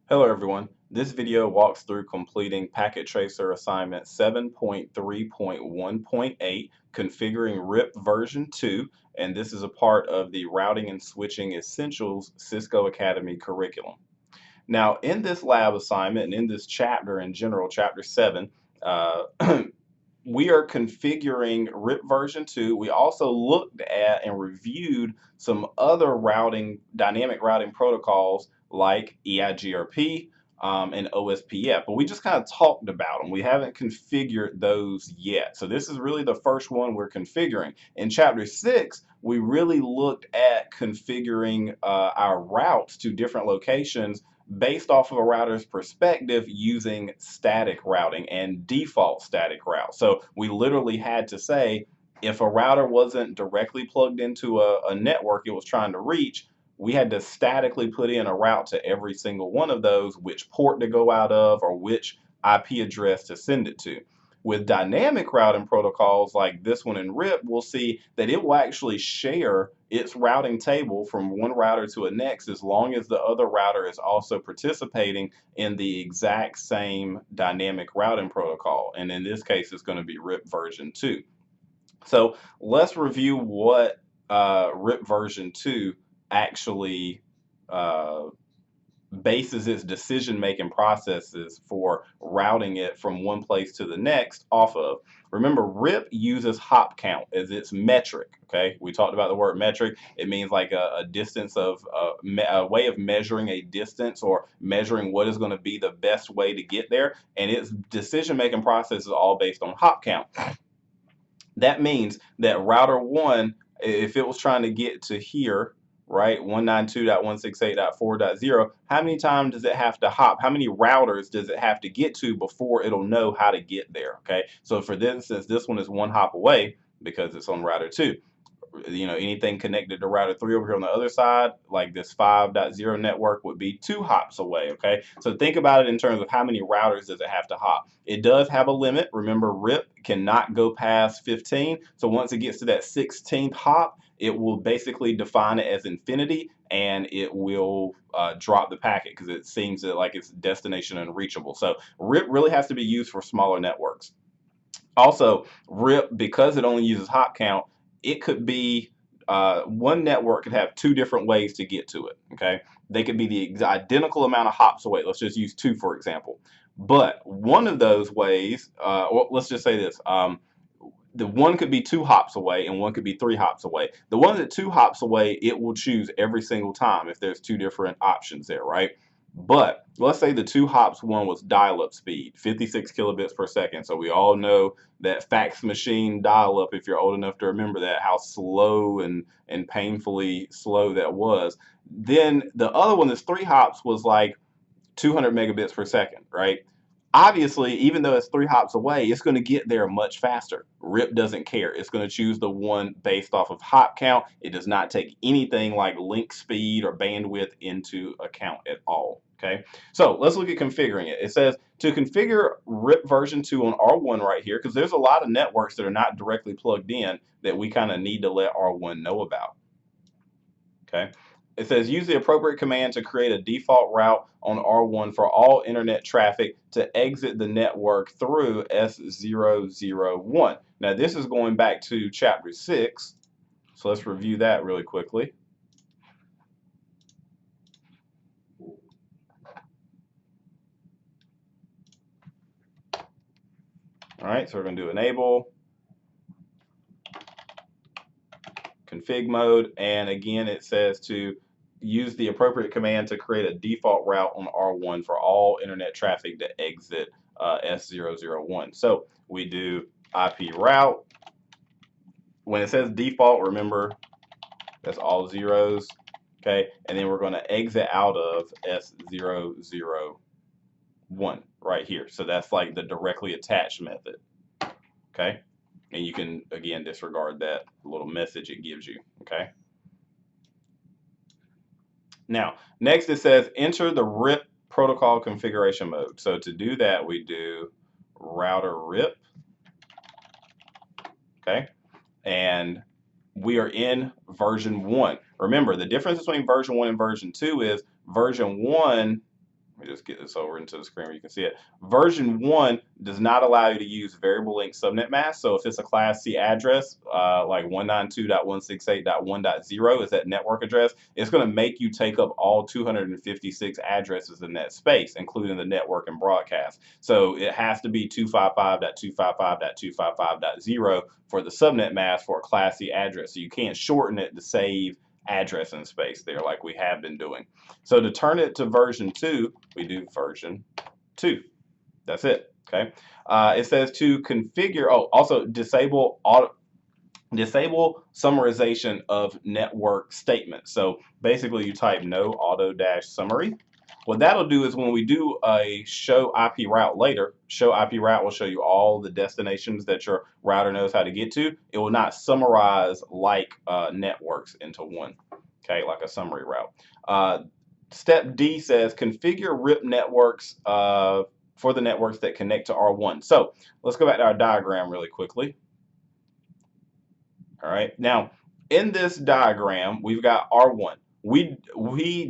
Hello everyone. This video walks through completing Packet Tracer Assignment 7.3.1.8, configuring RIP version 2, and this is a part of the Routing and Switching Essentials Cisco Academy curriculum. Now, in this lab assignment and in this chapter in general, chapter 7, uh, we are configuring RIP version 2. We also looked at and reviewed some other dynamic routing protocols like EIGRP and OSPF, but we just kind of talked about them. We haven't configured those yet. So this is really the first one we're configuring. In chapter 6, we really looked at configuring our routes to different locations based off of a router's perspective using static routing and default static route. So we literally had to say if a router wasn't directly plugged into a network it was trying to reach, we had to statically put in a route to every single one of those, which port to go out of or which IP address to send it to. With dynamic routing protocols like this one in RIP, we'll see that it will actually share its routing table from one router to a next as long as the other router is also participating in the exact same dynamic routing protocol. And in this case, it's going to be RIP version 2. So let's review what RIP version 2 actually bases its decision-making processes for routing it from one place to the next off of. Remember, RIP uses hop count as its metric. Okay, we talked about the word metric. It means like a distance of a way of measuring a distance or measuring what is going to be the best way to get there. And its decision-making process is all based on hop count. That means that router 1, if it was trying to get to here, right, 192.168.4.0, how many times does it have to hop? How many routers does it have to get to before it'll know how to get there? Okay, so for instance, this one is one hop away because it's on router 2. Anything connected to router 3 over here on the other side, like this 5.0 network, would be 2 hops away. Okay, so think about it in terms of how many routers does it have to hop. It does have a limit. Remember, RIP cannot go past 15. So once it gets to that 16th hop, it will basically define it as infinity, and it will drop the packet because it seems that like it's destination unreachable. So RIP really has to be used for smaller networks. Also, RIP, because it only uses hop count, it could be one network could have 2 different ways to get to it. Okay, they could be the identical amount of hops away. Let's just use 2 for example. But one of those ways, or let's just say this, the one could be 2 hops away and one could be 3 hops away. The one that 2 hops away, it will choose every single time if there's 2 different options there, right? But let's say the 2 hops one was dial-up speed, 56 kilobits per second. So we all know that fax machine dial-up, if you're old enough to remember that, how slow and painfully slow that was. Then the other one that's 3 hops was like 200 megabits per second, right? Obviously, even though it's 3 hops away, it's going to get there much faster. RIP doesn't care. It's going to choose the one based off of hop count. It does not take anything like link speed or bandwidth into account at all. Okay, so let's look at configuring it. It says to configure RIP version 2 on R1 right here, because there's a lot of networks that are not directly plugged in that we kind of need to let R1 know about. Okay, it says use the appropriate command to create a default route on R1 for all internet traffic to exit the network through S001. Now this is going back to chapter 6, so let's review that really quickly. All right, so we're going to do enable, config mode, and again it says to use the appropriate command to create a default route on R1 for all internet traffic to exit S001. So we do IP route. When it says default, remember that's all zeros. Okay, and then we're going to exit out of S001 right here. So that's like the directly attached method. Okay, and you can again disregard that little message it gives you. Okay. Now, next it says enter the RIP protocol configuration mode. So to do that, we do router RIP. Okay, and we are in version 1. Remember, the difference between version 1 and version 2 is version 1 Let me just get this over into the screen where you can see it. Version 1 does not allow you to use variable length subnet mask. So if it's a Class C address, like 192.168.1.0 is that network address, it's going to make you take up all 256 addresses in that space, including the network and broadcast. So it has to be 255.255.255.0 for the subnet mask for a Class C address. So you can't shorten it to save address and space there like we have been doing. So to turn it to version 2, we do version 2. That's it. Okay. It says to configure. Oh, also disable summarization of network statements. So basically, you type no auto-summary. What that'll do is when we do a show IP route later, show IP route will show you all the destinations that your router knows how to get to. It will not summarize like networks into one, okay, like a summary route. Step D says configure RIP networks for the networks that connect to R1. So let's go back to our diagram really quickly. All right, now in this diagram, we've got R1. We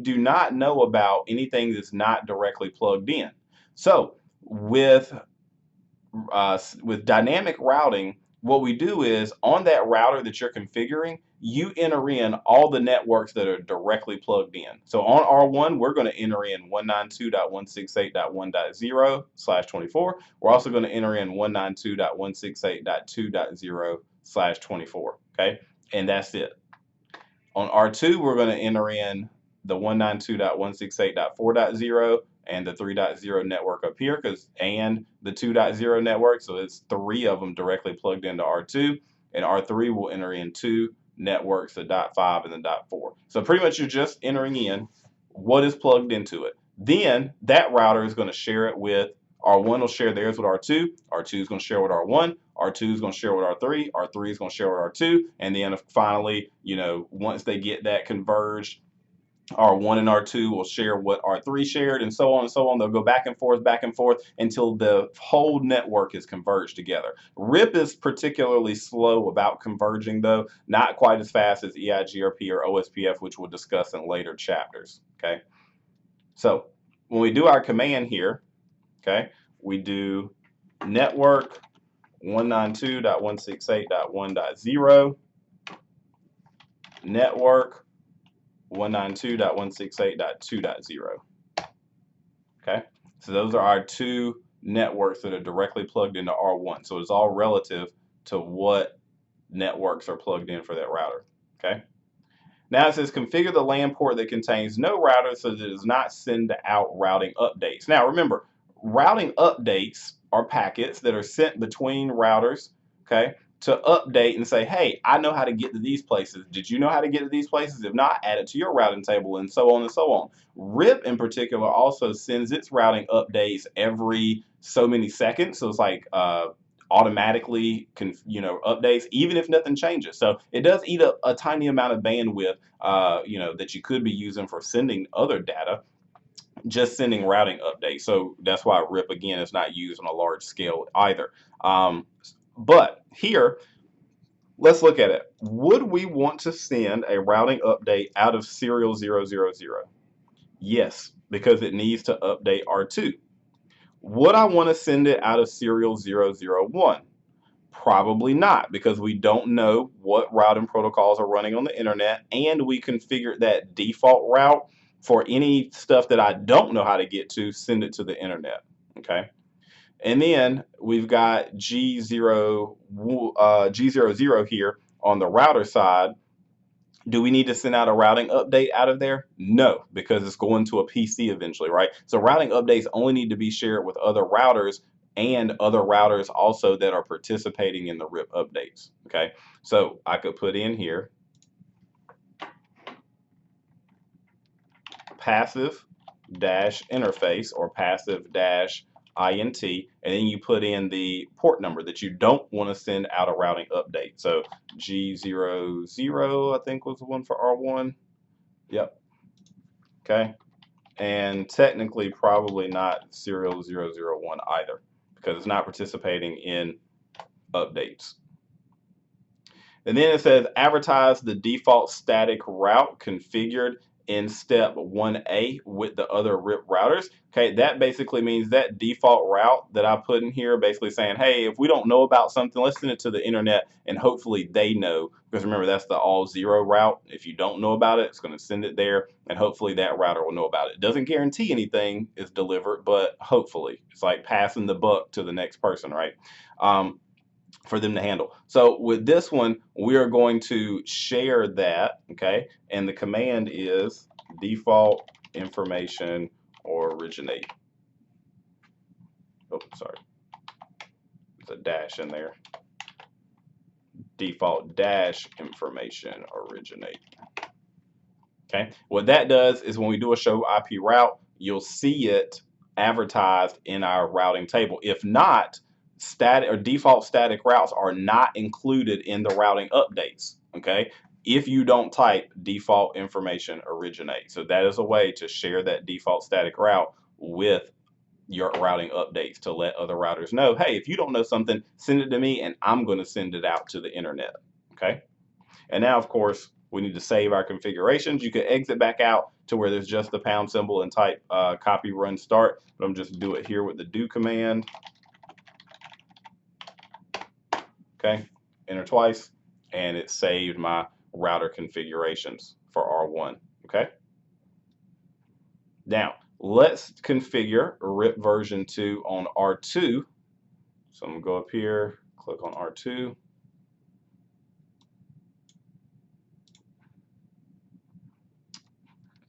do not know about anything that's not directly plugged in. So with dynamic routing, what we do is on that router that you're configuring, you enter in all the networks that are directly plugged in. So on R1, we're going to enter in 192.168.1.0/24. We're also going to enter in 192.168.2.0/24. Okay, and that's it. On R2, we're going to enter in the 192.168.4.0 and the 3.0 network up here and the 2.0 network. So it's 3 of them directly plugged into R2. And R3 will enter in 2 networks, the .5 and the .4. So pretty much you're just entering in what is plugged into it. Then that router is going to share it with R1 will share theirs with R2. R2 is going to share with R1. R2 is going to share with R3. R3 is going to share with R2. And then finally, once they get that converged, R1 and R2 will share what R3 shared, and so on and so on. They'll go back and forth until the whole network is converged together. RIP is particularly slow about converging, though, not quite as fast as EIGRP or OSPF, which we'll discuss in later chapters. Okay, so when we do our command here, okay, we do network 192.168.1.0 network 192.168.2.0. Okay, so those are our 2 networks that are directly plugged into R1. So it's all relative to what networks are plugged in for that router. Okay, now it says configure the LAN port that contains no router so that it does not send out routing updates. Now remember, routing updates are packets that are sent between routers, okay, to update and say, hey, I know how to get to these places. Did you know how to get to these places? If not, add it to your routing table, and so on and so on. RIP in particular also sends its routing updates every so many seconds. So it's like automatically updates even if nothing changes. So it does eat a tiny amount of bandwidth that you could be using for sending other data, just sending routing updates. So that's why RIP again is not used on a large scale either. But here, let's look at it. Would we want to send a routing update out of serial 000? Yes, because it needs to update R2. Would I want to send it out of serial 001? Probably not, because we don't know what routing protocols are running on the internet, and we configured that default route for any stuff that I don't know how to get to, send it to the internet. Okay. And then we've got G00 here on the router side. Do we need to send out a routing update out of there? No, because it's going to a PC eventually, right? So routing updates only need to be shared with other routers and other routers also that are participating in the RIP updates. Okay, so I could put in here passive dash interface or passive dash INT, and then you put in the port number that you don't want to send out a routing update. So G00, I think was the one for R1. Yep. Okay. And technically probably not serial 001 either, because it's not participating in updates. And then it says advertise the default static route configured in step 1A with the other RIP routers. Okay, that basically means that default route that I put in here, basically saying, hey, if we don't know about something, let's send it to the internet and hopefully they know. Because remember, that's the all zero route. If you don't know about it, it's going to send it there and hopefully that router will know about it. It doesn't guarantee anything is delivered, but hopefully it's like passing the buck to the next person, right? For them to handle. So with this one, we are going to share that, okay? And the command is default information originate. Oh, sorry. There's a dash in there. Default dash information originate. Okay. What that does is when we do a show IP route, you'll see it advertised in our routing table. If not, static or default static routes are not included in the routing updates. Okay. If you don't type default information originate. So that is a way to share that default static route with your routing updates to let other routers know, hey, if you don't know something, send it to me and I'm going to send it out to the internet. Okay. And now, of course, we need to save our configurations. You can exit back out to where there's just the pound symbol and type copy run start, but I'm just do it here with the do command. Okay, enter twice, and it saved my router configurations for R1. Okay. Now, let's configure RIP version 2 on R2. So I'm going to go up here, click on R2.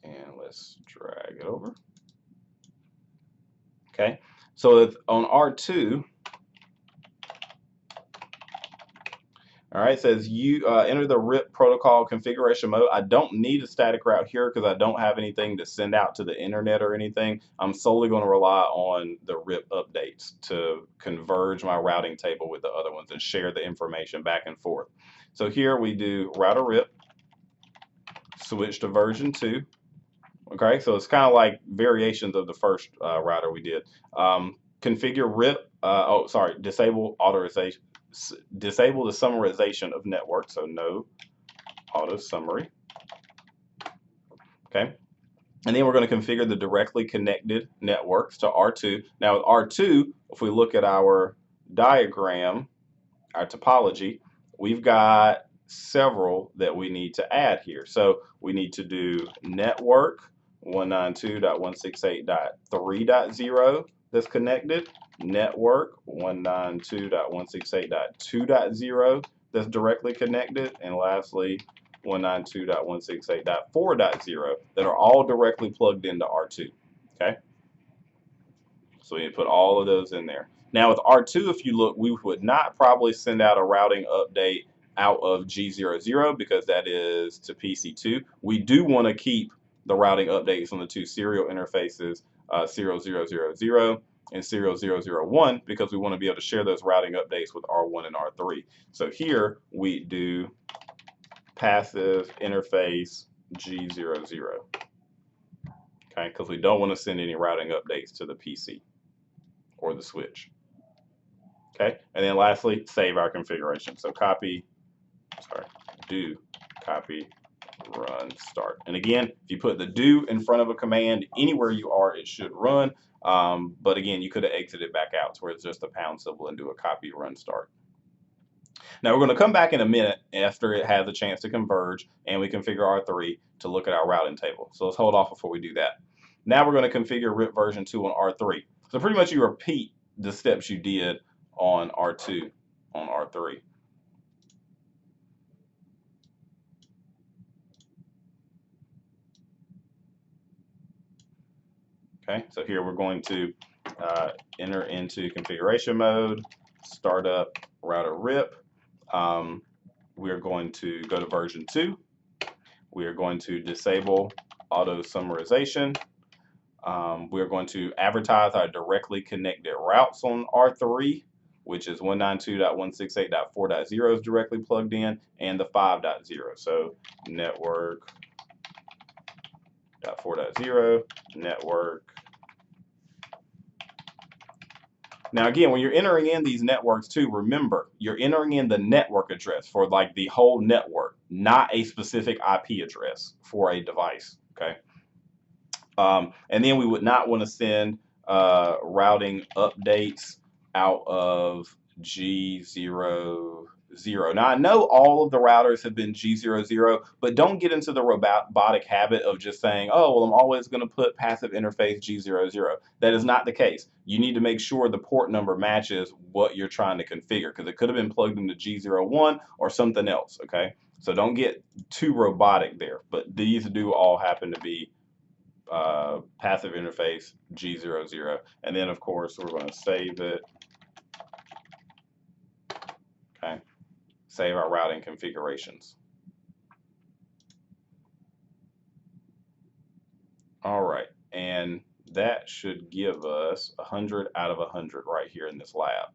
And let's drag it over. Okay, so on R2, all right, it says you enter the RIP protocol configuration mode. I don't need a static route here because I don't have anything to send out to the internet or anything. I'm solely going to rely on the RIP updates to converge my routing table with the other ones and share the information back and forth. So here we do router RIP, switch to version 2. Okay, so it's kind of like variations of the first router we did. Configure RIP, disable authorization. Disable the summarization of network, so no auto summary. Okay, and then we're going to configure the directly connected networks to R2. Now with R2, if we look at our diagram, our topology, we've got several that we need to add here. So we need to do network 192.168.3.0 that's connected, network 192.168.2.0 that's directly connected, and lastly 192.168.4.0 that are all directly plugged into R2. Okay, so we need to put all of those in there. Now with R2, if you look, we would not probably send out a routing update out of G00 because that is to PC2. We do want to keep the routing updates on the two serial interfaces, 0000 and 0001, because we want to be able to share those routing updates with R1 and R3. So here we do passive interface G00, okay, because we don't want to send any routing updates to the PC or the switch. Okay, and then lastly, save our configuration. So do copy run start. And again, if you put the do in front of a command anywhere you are, it should run. But again, you could have exited back out to where it's just a pound symbol and do a copy run start. Now we're going to come back in a minute after it has a chance to converge and we configure R3 to look at our routing table. So let's hold off before we do that. Now we're going to configure RIP version 2 on R3. So pretty much you repeat the steps you did on R2 on R3. Okay, so here we're going to enter into configuration mode, start up router RIP. We are going to go to version 2. We are going to disable auto summarization. We are going to advertise our directly connected routes on R3, which is 192.168.4.0 is directly plugged in, and the 5.0. So network 4.0, network. Now again, when you're entering in these networks too, remember, you're entering in the network address for like the whole network, not a specific IP address for a device. Okay. And then we would not want to send routing updates out of G00. Now, I know all of the routers have been G00, but don't get into the robotic habit of just saying, oh, well, I'm always going to put passive interface G00. That is not the case. You need to make sure the port number matches what you're trying to configure, because it could have been plugged into G01 or something else, okay? So don't get too robotic there, but these do all happen to be passive interface G00. And then, of course, we're going to save it. Okay. Save our routing configurations. All right. And that should give us 100 out of 100 right here in this lab.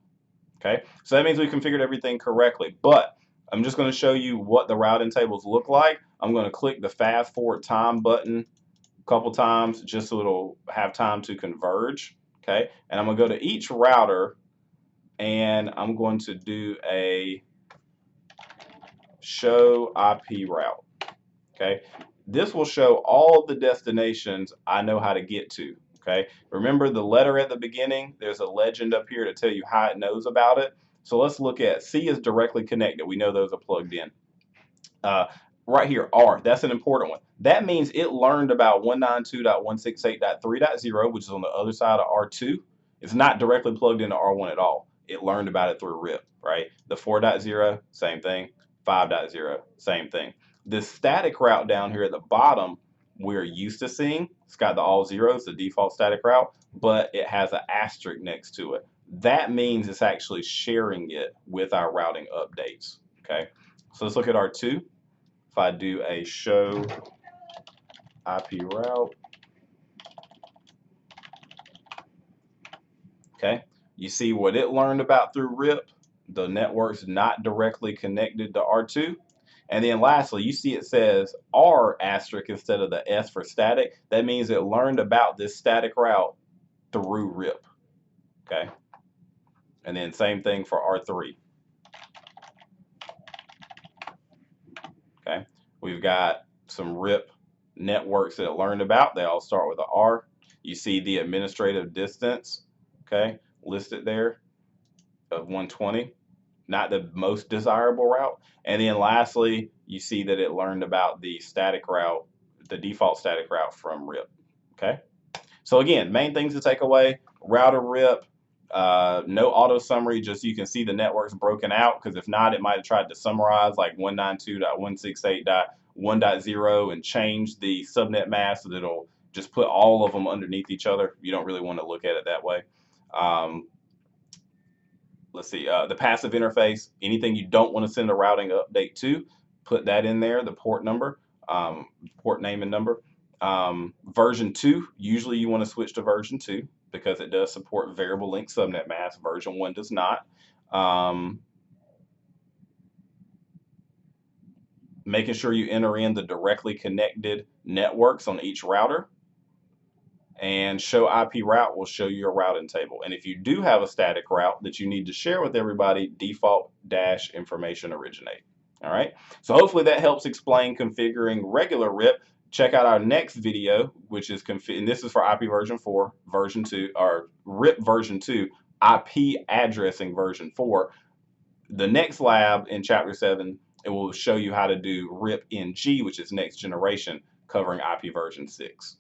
Okay. So that means we configured everything correctly. But I'm just going to show you what the routing tables look like. I'm going to click the fast forward time button a couple times just so it'll have time to converge. Okay. And I'm going to go to each router and I'm going to do a show IP route. Okay. This will show all the destinations I know how to get to. Okay. Remember the letter at the beginning? There's a legend up here to tell you how it knows about it. So let's look at C is directly connected. We know those are plugged in. Right here, R, that's an important one. That means it learned about 192.168.3.0, which is on the other side of R2. It's not directly plugged into R1 at all. It learned about it through RIP, right? The 4.0, same thing. 5.0, same thing. This static route down here at the bottom, we're used to seeing. It's got the all zeros, the default static route, but it has an asterisk next to it. That means it's actually sharing it with our routing updates, okay? So let's look at R2. If I do a show IP route, okay, you see what it learned about through RIP, the network's not directly connected to R2. And then lastly, you see it says R asterisk instead of the S for static. That means it learned about this static route through RIP, okay? And then same thing for R3, okay? We've got some RIP networks that it learned about. They all start with an R. You see the administrative distance, okay, listed there of 120, not the most desirable route. And then lastly, you see that it learned about the static route, the default static route from RIP, okay? So again, main things to take away, router RIP, no auto summary, just you can see the networks broken out, because if not, it might have tried to summarize like 192.168.1.0 and change the subnet mask so that it'll just put all of them underneath each other. You don't really want to look at it that way. Let's see, the passive interface, anything you don't want to send a routing update to, put that in there, the port number, port name and number. Version 2, usually you want to switch to version 2 because it does support variable length subnet mask. Version 1 does not. Making sure you enter in the directly connected networks on each router. And show IP route will show you a routing table. And if you do have a static route that you need to share with everybody, default dash information originate. All right. So hopefully that helps explain configuring regular RIP. Check out our next video, which is and this is for IP version 4, version 2, or RIP version 2, IP addressing version 4. The next lab in chapter 7, it will show you how to do RIP NG, which is next generation, covering IP version 6.